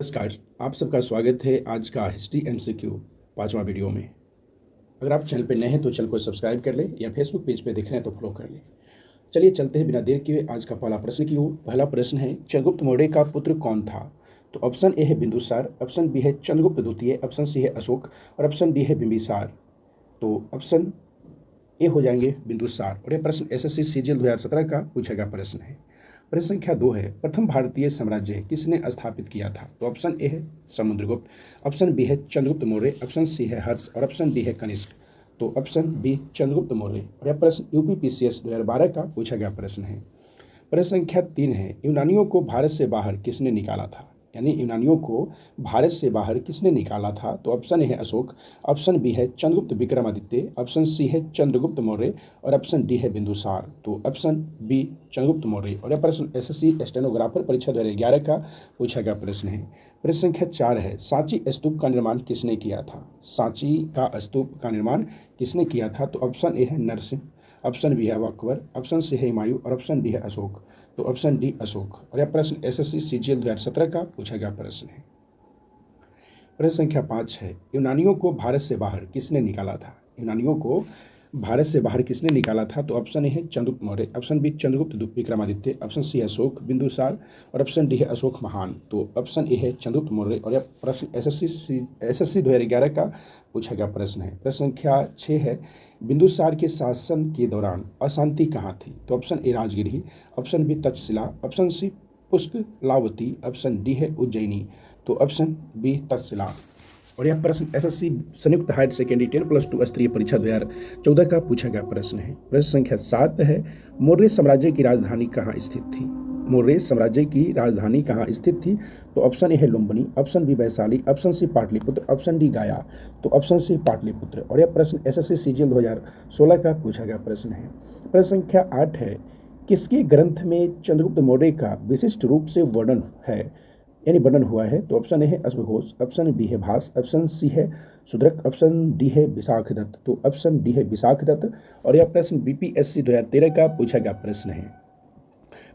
नमस्कार। आप सबका स्वागत है आज का हिस्ट्री एमसीक्यू 5वां वीडियो में। अगर आप चैनल पे नए हैं तो चैनल को सब्सक्राइब कर लें या फेसबुक पेज पे देख रहे हैं तो फॉलो कर लें। चलिए चलते हैं बिना देर किए आज का पहला प्रश्न की ओर। पहला प्रश्न है, चंद्रगुप्त मौर्य का पुत्र कौन था? तो ऑप्शन ए है बिंदुसार, ऑप्शन बी है चंद्रगुप्त द्वितीय, ऑप्शन सी है अशोक और ऑप्शन डी है बिंबिसार। तो ऑप्शन ए हो जाएंगे बिंदुसार। और यह प्रश्न एसएससी सीजीएल 2017 का पूछा गया प्रश्न है। प्रश्न संख्या 2 है, प्रथम भारतीय साम्राज्य किसने स्थापित किया था? तो ऑप्शन ए है समुद्रगुप्त, ऑप्शन बी है चंद्रगुप्त मौर्य, ऑप्शन सी है हर्ष और ऑप्शन डी है कनिष्क। तो ऑप्शन बी चंद्रगुप्त मौर्य। और यह प्रश्न यूपीपीसीएस 2012 का पूछा गया प्रश्न है। प्रश्न संख्या 3 है, यूनानियों को भारत से बाहर किसने निकाला था? यानी यूनानियों को भारत से बाहर किसने निकाला था? तो ऑप्शन ए है अशोक, ऑप्शन बी है चंद्रगुप्त विक्रमादित्य, ऑप्शन सी है चंद्रगुप्त मौर्य और ऑप्शन डी है बिंदुसार। तो ऑप्शन बी चंद्रगुप्त मौर्य। और यह प्रश्न एसएससी स्टेनोग्राफर परीक्षा 2011 का पूछा गया प्रश्न है। प्रश्न संख्या 4 है, सांची स्तूप का निर्माण किसने किया था? सांची का स्तूप का निर्माण किसने किया था? तो ऑप्शन ए है नरसिंह, ऑप्शन बी है अकबर, ऑप्शन सी है हुमायूं और ऑप्शन डी है अशोक। तो ऑप्शन डी अशोक। और यह प्रश्न एसएससी सीजीएल 2017 का पूछा गया प्रश्न है। प्रश्न संख्या 5 है, यूनानियों को भारत से बाहर किसने निकाला था? यूनानियों को भारत से बाहर किसने निकाला था? तो ऑप्शन ए है Chandragupta Maurya, option B Chandragupta Vikramaditya, option C है अशोक बिंदुसार और ऑप्शन डी है अशोक महान। तो ऑप्शन ए है चंद्रगुप्त मौर्य। और यह प्रश्न एसएससी 2011 का पूछा गया प्रश्न है। प्रश्न संख्या 6 है, बिंदुसार के शासन के दौरान अशांति कहाँ थी? तो option A Rajgiri, option B Takshashila, option C Pushkalavati, option D है उज्जैनी। तो ऑप्शन बी तक्षशिला। और यह प्रश्न एसएससी संयुक्त हायर सेकेंडरी 10+2 स्तरीय परीक्षा 2014 का पूछा गया प्रश्न है। प्रश्न संख्या 7 है, मौर्य साम्राज्य की राजधानी कहाँ स्थित थी? मौर्य साम्राज्य की राजधानी कहाँ स्थित थी? तो ऑप्शन ए है Lumbini, option B Vaishali, option C Pataliputra, option D Gaya. तो ऑप्शन सी पाटलिपुत्र। और यह प्रश्न एसएससी सीजीएल 2016 का पूछा गया प्रश्न है। प्रश्न संख्या 8 है, किसके ग्रंथ में चंद्रगुप्त मौर्य का विशिष्ट रूप से वर्णन है यानी वर्णन हुआ है? तो ऑप्शन ए है अश्वघोष, ऑप्शन बी है भास, ऑप्शन सी है सुद्रक, ऑप्शन डी है विशाखदत्त। तो ऑप्शन डी है विशाखदत्त। और यह प्रश्न बीपीएससी 2013 का पूछा गया प्रश्न है।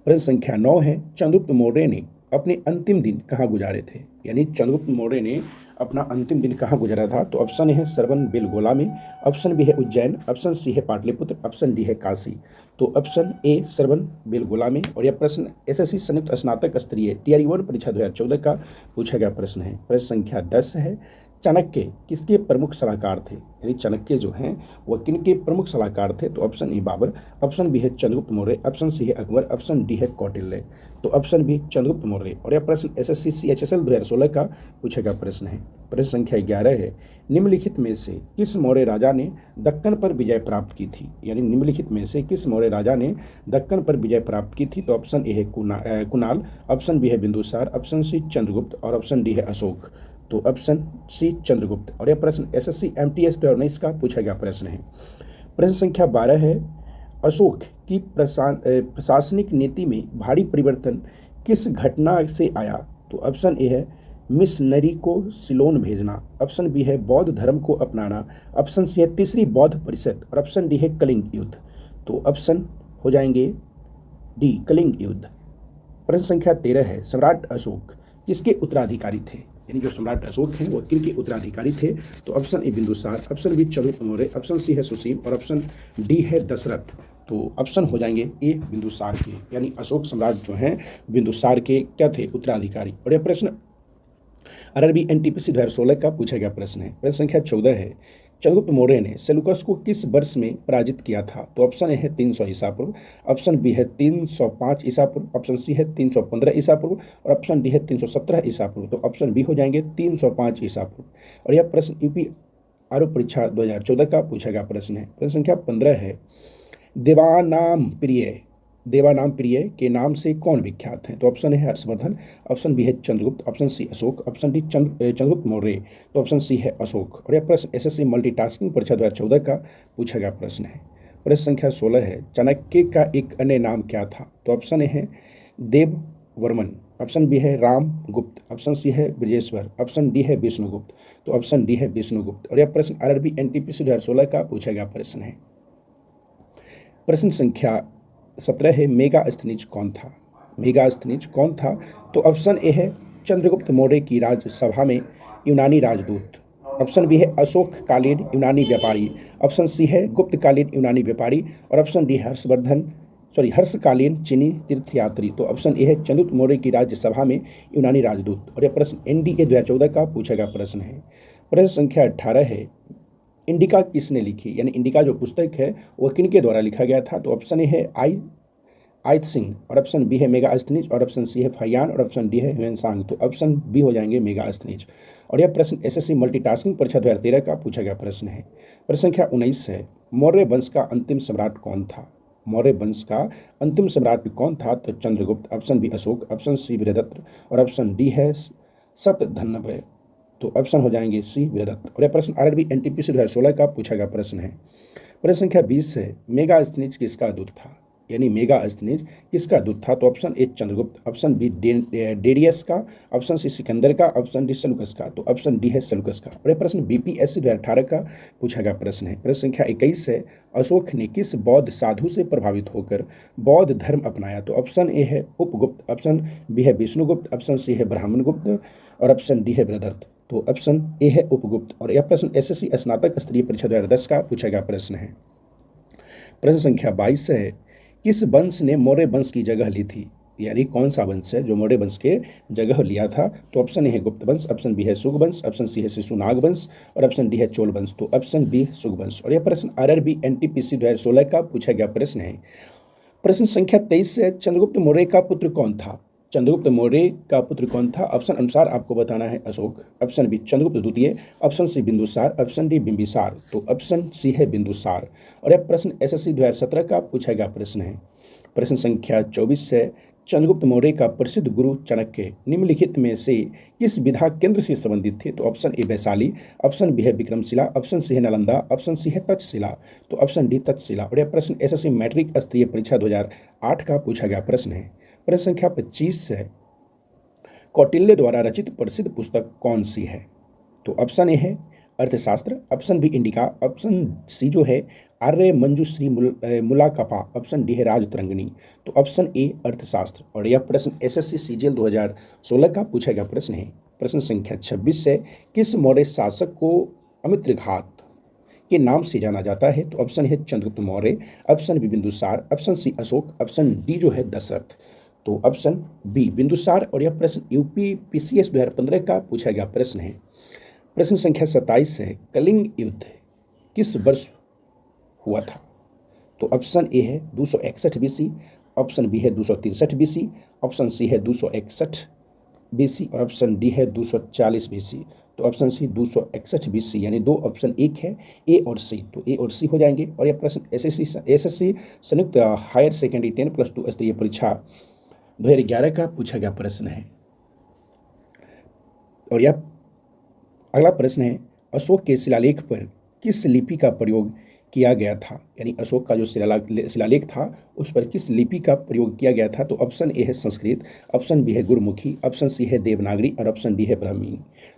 प्रश्न संख्या 9 है, चंद्रगुप्त मौर्य ने अपने अंतिम दिन कहाँ गुजारे थे? यानी चंद्रगुप्त मौर्य ने अपना अंतिम दिन कहाँ गुजारा था? तो ऑप्शन ए है सरवन बेलगोला में, ऑप्शन बी है उज्जैन, ऑप्शन सी है पाटलिपुत्र, ऑप्शन डी है काशी। तो ऑप्शन ए सरवन बेलगोला में। और यह प्रश्न एसएससी संयुक्त स्नातक स्तरीय टीआरई 1 परीक्षा 2014 का पूछा गया प्रश्न है। प्रश्न संख्या 10 है, चाणक्य किसके प्रमुख सलाहकार थे? यानी चाणक्य जो हैं वह किन के प्रमुख सलाहकार थे? तो option A Babur, option B है चंद्रगुप्त मौर्य, ऑप्शन सी है अकबर, ऑप्शन डी है कौटिल्य। तो ऑप्शन बी चंद्रगुप्त मौर्य। और यह प्रश्न एसएससी सीएचएसएल 2016 का पूछा गया प्रश्न है। प्रश्न संख्या 11 है, निम्नलिखित में से किस मौर्य राजा ने दक्कन पर विजय प्राप्त की थी? यानी निम्नलिखित में से किस मौर्य राजा ने दक्कन पर विजय प्राप्त की थी? तो ऑप्शन ए है कुणाल, ऑप्शन बी है बिंदुसार, ऑप्शन सी चंद्रगुप्त और ऑप्शन डी है अशोक। तो ऑप्शन सी चंद्रगुप्त। और यह प्रश्न एसएससी एमटीएस 2019 का पूछा गया प्रश्न है। प्रश्न संख्या 12 है, अशोक की प्रशासनिक नीति में भारी परिवर्तन किस घटना से आया? तो ऑप्शन ए है मिशनरी को सिलोन भेजना, ऑप्शन बी है बौद्ध धर्म को अपनाना, ऑप्शन सी है तीसरी बौद्ध परिषद और ऑप्शन डी है कलिंग युद्ध। तो ऑप्शन हो जाएंगे डी कलिंग युद्ध। प्रश्न संख्या 13 है, सम्राट अशोक किसके उत्तराधिकारी थे? यानी जो सम्राट अशोक हैं वो किनके उत्तराधिकारी थे? तो option A Bindusara, option B Chandragupta Maurya, option C है सुशील और ऑप्शन डी है दशरथ। तो ऑप्शन हो जाएंगे ए बिंदुसार के, यानी अशोक सम्राट जो हैं बिंदुसार के क्या थे? उत्तराधिकारी। और यह प्रश्न आरआरबी एनटीपीसी 2016 का पूछा गया प्रश्न है। प्रश्न संख्या 14 है, चंद्रगुप्त मौर्य ने सेलुकस को किस वर्ष में पराजित किया था? तो ऑप्शन ए है 300 ईसा पूर्व, ऑप्शन बी है 305 ईसा पूर्व, ऑप्शन सी है 315 ईसा पूर्व और ऑप्शन डी है 317 ईसा पूर्व। तो ऑप्शन बी हो जाएंगे 305 ईसा पूर्व। और यह प्रश्न यूपी आरोप परीक्षा 2014 का पूछा गया प्रश्न है। प्रश्न संख्या 15 है, देवानाम प्रिय के नाम से कौन विख्यात हैं? तो ऑप्शन है हर्षवर्धन, ऑप्शन बी है Chandragupta, option C Ashoka, option D Chandragupta Maurya. तो ऑप्शन सी है अशोक। और यह प्रश्न एसएससी मल्टीटास्किंग परीक्षा 2014 का पूछा गया प्रश्न है। प्रश्न संख्या 16 है, चाणक्य का एक अन्य नाम क्या था? तो ऑप्शन ए है देववर्मन, ऑप्शन बी है रामगुप्त, ऑप्शन सी है ब्रजेश्वर, ऑप्शन डी है विष्णुगुप्त। तो ऑप्शन डी है विष्णुगुप्त। और यह प्रश्न आरआरबी एनटीपीसी 2016 का पूछा गया प्रश्न है। प्रश्न संख्या 17 है, मेगास्थनीज कौन था? मेगास्थनीज कौन था? तो ऑप्शन ए है चंद्रगुप्त मौर्य की राजसभा में यूनानी राजदूत। ऑप्शन बी है अशोककालीन यूनानी व्यापारी। ऑप्शन सी है गुप्तकालीन यूनानी व्यापारी। और ऑप्शन डी हर्षकालीन चीनी तीर्थयात्री। तो ऑप्शन ए है चंद्रगुप्त मौर्य की राज्यसभा में यूनानी राजदूत। और यह प्रश्न एनडीए 2014 का पूछा गया प्रश्न है। प्रश्न संख्या 18 है, इंडिका किसने लिखी, यानी इंडिका जो पुस्तक है वह किनके द्वारा लिखा गया था। तो ऑप्शन ए है आयत सिंह। और ऑप्शन बी है मेगास्थनीज। और ऑप्शन सी है फयान। और ऑप्शन डी है ह्वेनसांग। तो ऑप्शन बी हो जाएंगे मेगास्थनीज। और यह प्रश्न एसएससी मल्टीटास्किंग परीक्षा 2013 का पूछा गया प्रश्न है। प्रश्न संख्या 19 है, मौर्य वंश का अंतिम सम्राट कौन था। मौर्य वंश का अंतिम सम्राट कौन था। तो Chandragupta. Option B Ashoka. Option C Viradatta. और ऑप्शन डी है सतधन्वय। तो ऑप्शन हो जाएंगे सी वीरदत्त। और यह प्रश्न आरआरबी एनटीपीसी 2016 का पूछा गया प्रश्न है। प्रश्न संख्या 20 है, मेगास्थनीज किसका दूत था, यानी मेगास्थनीज किसका दूत था। तो option A Chandragupta. Option B Darius का। ऑप्शन सी सिकंदर का। ऑप्शन डी सेल्यूकस का। तो ऑप्शन डी है सेल्यूकस का। और यह प्रश्न बीपीएससी 2018 का पूछा गया प्रश्न है। प्रश्न संख्या 21 है, अशोक ने किस बौद्ध साधु से प्रभावित होकर बौद्ध धर्म अपनाया। तो ऑप्शन ए है उपगुप्त। ऑप्शन बी है विष्णुगुप्त। ऑप्शन सी है ब्राह्मणगुप्त। और ऑप्शन डी है बृहदर्थ। तो ऑप्शन ए है उपगुप्त। और यह प्रश्न एसएससी स्नातक स्तरीय परीक्षा 2010 का पूछा गया प्रश्न है। प्रश्न संख्या 22 है, किस वंश ने मौर्य वंश की जगह ली थी, यानी कौन सा वंश है जो मौर्य वंश के जगह लिया था। तो ऑप्शन ए है गुप्त वंश। ऑप्शन बी है सुग वंश। ऑप्शन सी है शिशुनाग वंश। और ऑप्शन डी है चोल वंश। तो ऑप्शन बी सुग वंश। और यह प्रश्न आरआरबी एनटीपीसी 2016 का पूछा गया प्रश्न है। प्रश्न संख्या 23 है, चंद्रगुप्त मौर्य का पुत्र कौन था। चंद्रगुप्त मौर्य का पुत्र कौन था। ऑप्शन अनुसार आपको बताना है अशोक। ऑप्शन बी चंद्रगुप्त द्वितीय। Option C Bindusara. Option D Bimbisara. तो ऑप्शन सी है बिंदुसार। और यह प्रश्न एसएससी 2017 का पूछा गया प्रश्न है। प्रश्न संख्या 24 है, चंद्रगुप्त मौर्य का प्रसिद्ध गुरु चाणक्य निम्नलिखित में से किस विधा केंद्र से संबंधित थे। तो option A Vaishali. Option B है विक्रमशिला। ऑप्शन सी है नालंदा। ऑप्शन सी है तक्षशिला। तो ऑप्शन डी तक्षशिला। और यह प्रश्न एसएससी मैट्रिक स्तरीय परीक्षा 2008 का पूछा गया प्रश्न है। प्रश्न संख्या 25 है, कौटिल्य द्वारा रचित प्रसिद्ध पुस्तक कौन सी है। तो ऑप्शन ए है Arthashastra. Option B Indica. Option C जो है आर्य मंजूश्री मुलाकपा। ऑप्शन डी है राजतरंगिणी। तो ऑप्शन ए अर्थशास्त्र। और यह प्रश्न एसएससी सीजीएल 2016 का पूछा गया प्रश्न है। प्रश्न संख्या 26 है, किस मौर्य शासक को अमित्रघात के नाम से जाना जाता है। तो ऑप्शन है Chandragupta Maurya. Option B Bindusara. Option C Ashoka. Option D जो है दशरथ। तो ऑप्शन बी बिंदुसार। और यह प्रश्न यूपी पीसीएस 2015 का पूछा गया प्रश्न है। प्रश्न संख्या 27 है, कलिंग युद्ध किस वर्ष हुआ था। तो ऑप्शन ए है 261 बीसी। ऑप्शन बी है 263 बीसी। ऑप्शन सी है 261 बीसी। और ऑप्शन डी है 240 बीसी। तो ऑप्शन सी 261 बीसी, यानी दो ऑप्शन एक है ए और सी। तो ए और सी हो जाएंगे। और यह प्रश्न एसएससी संयुक्त हायर सेकेंडरी 10+2 स्तरीय परीक्षा 2011 का पूछा गया प्रश्न है। और यह अगला प्रश्न है, अशोक के शिलालेख पर किस लिपि का प्रयोग किया गया था, यानी अशोक का जो शिलालेख था उस पर किस लिपि का प्रयोग किया गया था। तो ऑप्शन ए है संस्कृत। ऑप्शन बी है गुरमुखी। ऑप्शन सी है देवनागरी। और ऑप्शन डी है ब्राह्मी।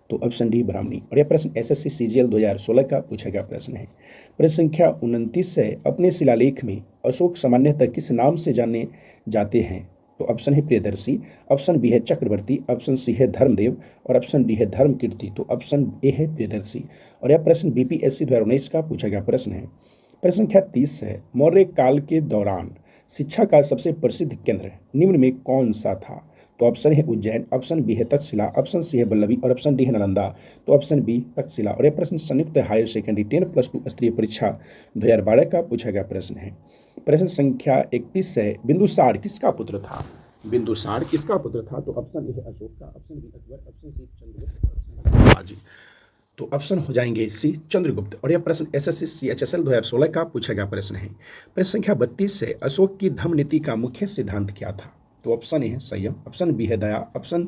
तो ऑप्शन डी ब्राह्मणी। और यह प्रश्न एसएससी सीजीएल 2016 का पूछा गया प्रश्न है। प्रश्न संख्या 29 है, अपने शिलालेख में अशोक सामान्यतः किस नाम से जाने जाते हैं। तो ऑप्शन है प्रियदर्शी। ऑप्शन बी है चक्रवर्ती। ऑप्शन सी है धर्मदेव। और ऑप्शन डी है धर्मकीर्ति। तो ऑप्शन ए है प्रियदर्शी। और यह प्रश्न बीपीएससी 2019 का पूछा गया प्रश्न है। प्रश्न संख्या 30 है, मौर्य काल के दौरान शिक्षा का सबसे प्रसिद्ध केंद्र निम्न में कौन सा था। तो ऑप्शन है उज्जैन। ऑप्शन बी है तक्षशिला। ऑप्शन सी है वल्लभी। और ऑप्शन डी है नालंदा। तो ऑप्शन बी तक्षशिला। और यह प्रश्न संयुक्त हायर सेकेंडरी 10+2 स्तरीय परीक्षा 2012 का पूछा गया प्रश्न है। प्रश्न संख्या 31 है, बिंदुसार किसका पुत्र था। बिंदुसार किसका पुत्र था। तो ऑप्शन ए है अशोक का। Option B Akbar. Option C Chandragupta. तो ऑप्शन हो जाएंगे सी चंद्रगुप्त। और यह प्रश्न एसएससी सीएचएसएल 2016 का पूछा गया प्रश्न है। प्रश्न संख्या 32 है, अशोक की धम्म नीति का मुख्य सिद्धांत क्या था। तो ऑप्शन ए है संयम। ऑप्शन बी है दया। ऑप्शन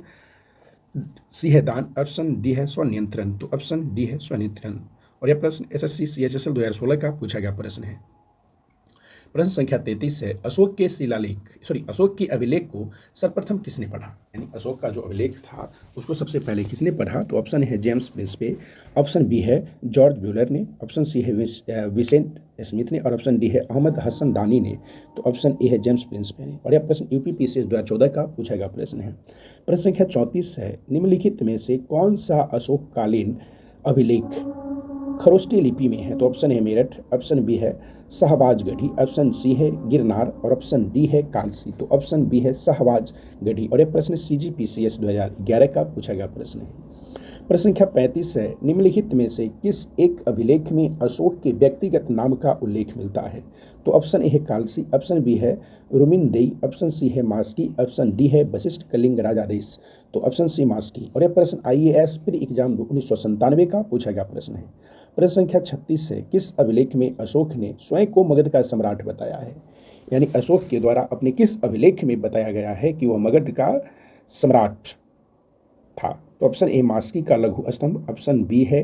सी है दान। ऑप्शन डी है स्वनियंत्रण। तो ऑप्शन डी है स्वनियंत्रण। और यह प्रश्न एसएससी सीएचएसएल 2016 का पूछा गया प्रश्न है। प्रश्न संख्या 33 है, अशोक की अभिलेख को सर्वप्रथम किसने पढ़ा? यानी अशोक का जो अभिलेख था उसको सबसे पहले किसने पढ़ा? तो ऑप्शन है जेम्स प्रिंसपे, ऑप्शन बी है जॉर्ज ब्यूलर ने, ऑप्शन सी है विसेंट स्मिथ ने और ऑप्शन डी है अहमद हसन दानी ने। तो ऑप्शन ए है जेम्स प्रिंसपे ने। और यह प्रश्न यूपीपीसीएस 2014 का पूछा गया प्रश्न है। प्रश्न संख्या 34 है, निम्नलिखित में से कौन सा अशोककालीन अभिलेख खरोष्टी लिपि में है? तो ऑप्शन है मेरठ, ऑप्शन बी है शाहबाजगढ़ी, ऑप्शन सी है गिरनार और ऑप्शन डी है कालसी। तो ऑप्शन बी है शाहबाजगढ़ी। और यह प्रश्न सीजीपीसीएस 2011 का पूछा गया प्रश्न है। प्रश्न संख्या 35 है, निम्नलिखित में से किस एक अभिलेख में अशोक के व्यक्तिगत नाम का उल्लेख मिलता है? तो ऑप्शन ए है कालसी, ऑप्शन बी है रुमिनदेई, ऑप्शन सी है मास्की, ऑप्शन डी है वशिष्ठ कलिंग राजादेश। तो ऑप्शन सी मास्की। और यह प्रश्न आईएएस प्री एग्जाम 1997 का पूछा गया प्रश्न है। प्रश्न संख्या 36 है, किस अभिलेख में अशोक ने स्वयं को मगध का सम्राट बताया है? यानी अशोक के द्वारा अपने किस अभिलेख में बताया गया है कि वह मगध का सम्राट था? तो ऑप्शन ए मास्की का लघु स्तंभ, ऑप्शन बी है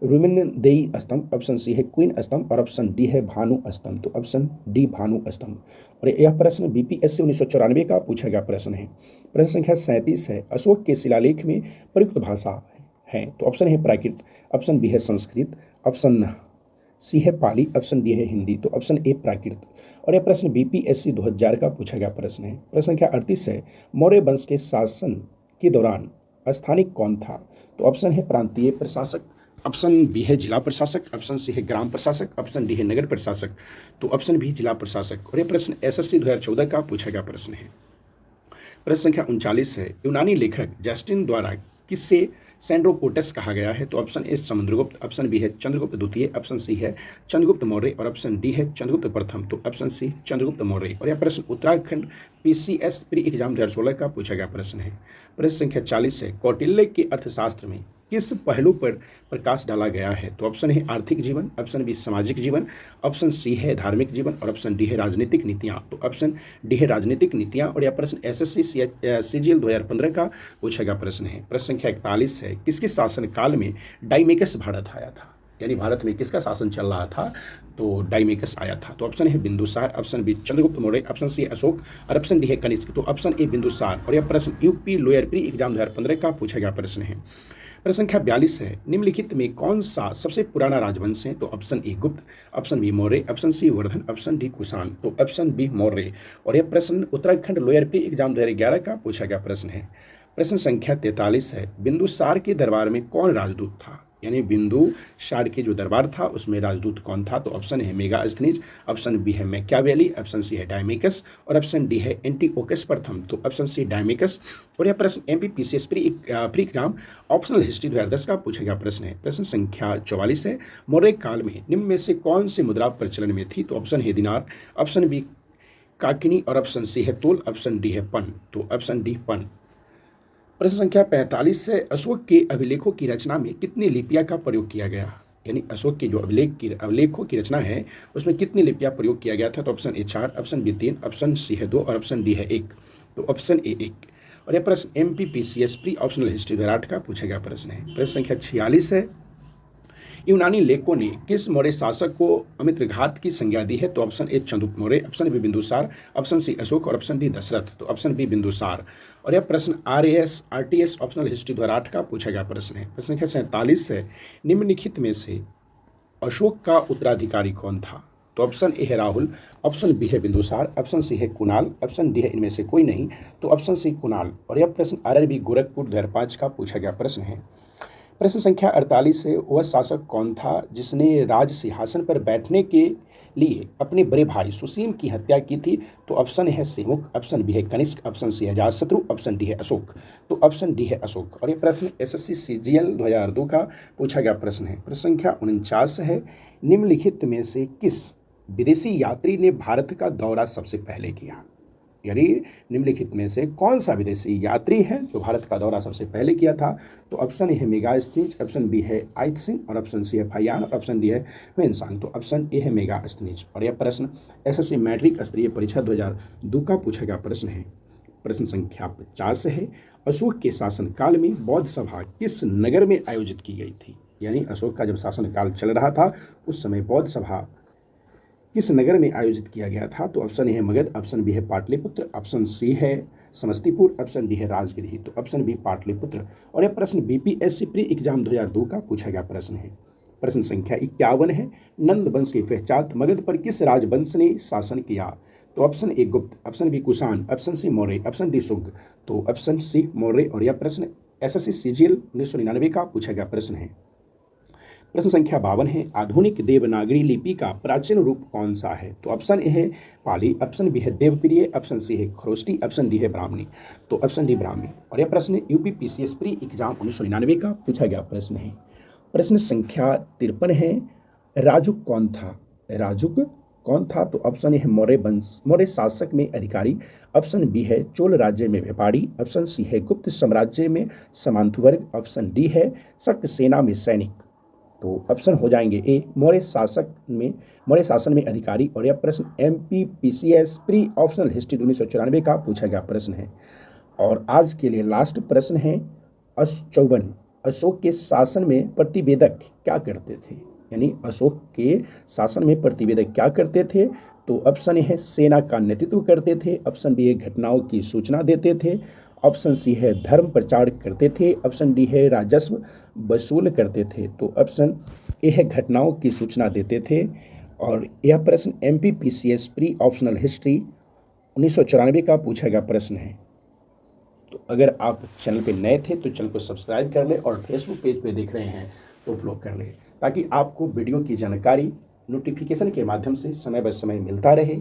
रुमिनदेई स्तंभ, ऑप्शन सी है क्वीन स्तंभ और ऑप्शन डी है भानु स्तंभ। तो ऑप्शन डी भानु स्तंभ। और यह प्रश्न बीपीएससी 1994 का पूछा गया प्रश्न है। प्रश्न संख्या 37 है, अशोक के शिलालेख में प्रयुक्त भाषा है? तो ऑप्शन है प्राकृत, ऑप्शन बी है संस्कृत, ऑप्शन सी है पाली, ऑप्शन डी है हिंदी। तो ऑप्शन ए प्राकृत। और यह प्रश्न बीपीएससी 2000 का पूछा गया प्रश्न है। प्रश्न संख्या 38 है, मौर्य वंश के शासन के दौरान स्थानिक कौन था? तो ऑप्शन है प्रांतीय प्रशासक, ऑप्शन बी है जिला प्रशासक, ऑप्शन सी है ग्राम प्रशासक, ऑप्शन डी है नगर प्रशासक। तो ऑप्शन बी जिला प्रशासक। और यह प्रश्न एसएससी 2014 का पूछा गया प्रश्न है। प्रश्न संख्या 39 है, यूनानी लेखक जस्टिन द्वारा किससे सैंड्रोकोटस कहा गया है? तो option A Samudragupta, option B है चंद्रगुप्त द्वितीय, ऑप्शन सी है चंद्रगुप्त मौर्य और ऑप्शन डी है चंद्रगुप्त प्रथम। तो ऑप्शन सी चंद्रगुप्त मौर्य। और यह प्रश्न उत्तराखंड पीसीएस प्री एग्जाम 2016 का पूछा गया प्रश्न है। प्रश्न संख्या 40 है, कौटिल्य के अर्थशास्त्र में किस पहलू पर प्रकाश डाला गया है? तो ऑप्शन है आर्थिक जीवन, ऑप्शन बी सामाजिक जीवन, ऑप्शन सी है धार्मिक जीवन और ऑप्शन डी है राजनीतिक नीतियाँ। तो ऑप्शन डी है राजनीतिक नीतियाँ। और यह प्रश्न एसएससी सीजीएल 2015 का पूछा गया प्रश्न है। प्रश्न संख्या 41 है, किसके शासन काल में डाइमेकस भारत आया था? यानी भारत में किसका शासन चल रहा था? तो डाइमेकस आया था। तो ऑप्शन है Bindusara, option B Chandragupta Maurya, option C Ashoka और ऑप्शन डी है कनिष्क। तो ऑप्शन ए बिंदुसार। और यह प्रश्न यूपी लोअर प्री एग्जाम 2015 का पूछा गया प्रश्न है। प्रश्न संख्या 42 है, निम्नलिखित में कौन सा सबसे पुराना राजवंश है? तो option A Gupta, option B Maurya, option C Vardhana, option D Kushan. तो ऑप्शन बी मौर्य। और यह प्रश्न उत्तराखंड लोअर प्री एग्जाम 2011 का पूछा गया प्रश्न है। प्रश्न संख्या 43 है, बिंदुसार के दरबार में कौन राजदूत था? यानी बिंदुसार के जो दरबार था उसमें राजदूत कौन था? तो ऑप्शन है मेगास्थनीज, ऑप्शन बी है मैकियावेली, ऑप्शन सी है डायमेकस और ऑप्शन डी है एंटीओकस प्रथम। तो ऑप्शन सी डायमेकस। और यह प्रश्न MPPCS pre exam optional history 2010 का पूछा गया प्रश्न है। प्रश्न संख्या 44 है, मौर्य काल में निम्न में से कौन सी मुद्रा प्रचलन में थी? तो ऑप्शन है दिनार, ऑप्शन बी काकिनी और ऑप्शन सी है तोल, ऑप्शन डी है पन। तो ऑप्शन डी पन। प्रश्न संख्या 45 है, अशोक के अभिलेखों की रचना में कितनी लिपियां का प्रयोग किया गया? यानी अशोक के जो अभिलेखों की रचना है उसमें कितनी लिपियां प्रयोग किया गया था? तो option A 4, option B 3, option C है 2 और ऑप्शन डी है 1। तो ऑप्शन ए 1। और यह प्रश्न एमपीपीसीएस प्री ऑप्शनल हिस्ट्री 2008 का पूछा गया प्रश्न है। प्रश्न संख्या 46 है, यूनानी लेखकों ने किस मौर्य शासक को अमित्रघात की संज्ञा दी है? तो option A Chandragupta Maurya, option B Bindusara, option C Ashoka और ऑप्शन डी दशरथ। तो ऑप्शन बी बिंदुसार। और यह प्रश्न आरटीएस ऑप्शनल हिस्ट्री 2008 का पूछा गया प्रश्न है। प्रश्न संख्या 47 है, निम्नलिखित में से अशोक का उत्तराधिकारी कौन था? तो ऑप्शन ए है राहुल, ऑप्शन बी है बिंदुसार, ऑप्शन सी है कुणाल, ऑप्शन डी है इनमें से कोई नहीं। तो ऑप्शन सी कुणाल। और यह प्रश्न आरआरबी गोरखपुर 2005 का पूछा गया प्रश्न है। प्रश्न संख्या 48 से, वह शासक कौन था जिसने राज सिंहासन पर बैठने के लिए अपने बड़े भाई सुसीम की हत्या की थी? तो ऑप्शन है सेमुक, ऑप्शन बी है कनिष्क, ऑप्शन सी है अजातशत्रु, ऑप्शन डी है अशोक। तो ऑप्शन डी है अशोक। और यह प्रश्न एसएससी सीजीएल 2002 का पूछा गया प्रश्न है। प्रश्न संख्या 49 है, निम्नलिखित में से किस विदेशी यात्री ने भारत का दौरा सबसे पहले किया? यानी निम्नलिखित में से कौन सा विदेशी यात्री है जो भारत का दौरा सबसे पहले किया था? तो ऑप्शन ए है मेगास्थनीज, ऑप्शन बी है आइट सिंह और ऑप्शन सी है फैयान और ऑप्शन डी है वेनसांग। तो ऑप्शन ए है मेगास्थनीज। और यह प्रश्न एसएससी मैट्रिक स्तरीय परीक्षा 2002 का पूछा गया प्रश्न है। प्रश्न संख्या 50 है, अशोक के शासनकाल में बौद्ध सभा किस नगर में आयोजित की गई थी? यानी अशोक का जब शासनकाल चल रहा था उस समय बौद्ध सभा किस नगर में आयोजित किया गया था? तो ऑप्शन ए है मगध, ऑप्शन बी है पाटलिपुत्र, ऑप्शन सी है समस्तीपुर, ऑप्शन डी है राजगिरी। तो ऑप्शन बी पाटलिपुत्र। और यह प्रश्न बीपीएससी प्री एग्जाम 2002 का पूछा गया प्रश्न है। प्रश्न संख्या 51 है। नंद वंश के पश्चात मगध पर किस राजवंश ने शासन किया? तो option A Gupta, option B Kushan, option C Maurya, option D Shunga. तो ऑप्शन सी मौर्य। और यह प्रश्न एसएससी सीजीएल 1999 का पूछा गया प्रश्न है। प्रश्न संख्या 52 है। आधुनिक देवनागरी लिपि का प्राचीन रूप कौन सा है? तो ऑप्शन ए है पाली, ऑप्शन बी है देवप्रिय, ऑप्शन सी है खरोष्टी, ऑप्शन डी है ब्राह्मणी। तो ऑप्शन डी ब्राह्मणी। और यह प्रश्न यूपी पीसीएस प्री एग्जाम 1999 का पूछा गया प्रश्न है। प्रश्न संख्या 53 है। राजुक कौन था? राजुक कौन था? तो ऑप्शन ए है मौर्य वंश, मौर्य शासक में अधिकारी, ऑप्शन बी है चोल राज्य में व्यापारी, ऑप्शन सी है गुप्त साम्राज्य में सामंत वर्ग, ऑप्शन डी है शक सेना में सैनिक। तो ऑप्शन हो जाएंगे ए मौर्य शासन में अधिकारी। और यह प्रश्न एमपीपीसीएस प्री ऑप्शनल हिस्ट्री 1994 का पूछा गया प्रश्न है। और आज के लिए लास्ट प्रश्न है 54। अशोक के शासन में प्रतिवेदक क्या करते थे? यानी अशोक के शासन में प्रतिवेदक क्या करते थे? तो ऑप्शन ए है सेना का नेतृत्व करते थे, ऑप्शन बी है घटनाओं की सूचना देते थे, ऑप्शन सी है धर्म प्रचार करते थे, ऑप्शन डी है राजस्व वसूल करते थे। तो ऑप्शन ए है घटनाओं की सूचना देते थे। और यह प्रश्न एमपीपीसीएस प्री ऑप्शनल हिस्ट्री 1994 का पूछा गया प्रश्न है। तो अगर आप चैनल पे नए थे तो चैनल को सब्सक्राइब कर लें, और फेसबुक पेज पे देख रहे हैं तो फॉलो कर लें, ताकि आपको वीडियो की जानकारी नोटिफिकेशन के माध्यम से समय ब समय मिलता रहे।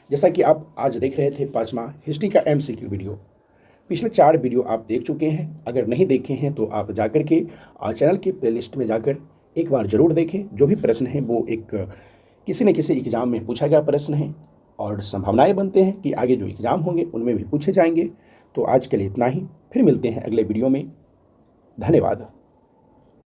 जैसा कि आप आज देख रहे थे 5वां हिस्ट्री का एमसीक्यू वीडियो। पिछले 4 वीडियो आप देख चुके हैं। अगर नहीं देखे हैं तो आप जाकर के चैनल के प्लेलिस्ट में जाकर एक बार ज़रूर देखें। जो भी प्रश्न है वो एक किसी न किसी एग्ज़ाम में पूछा गया प्रश्न है, और संभावनाएं बनते हैं कि आगे जो एग्ज़ाम होंगे उनमें भी पूछे जाएंगे। तो आज के लिए इतना ही, फिर मिलते हैं अगले वीडियो में। धन्यवाद।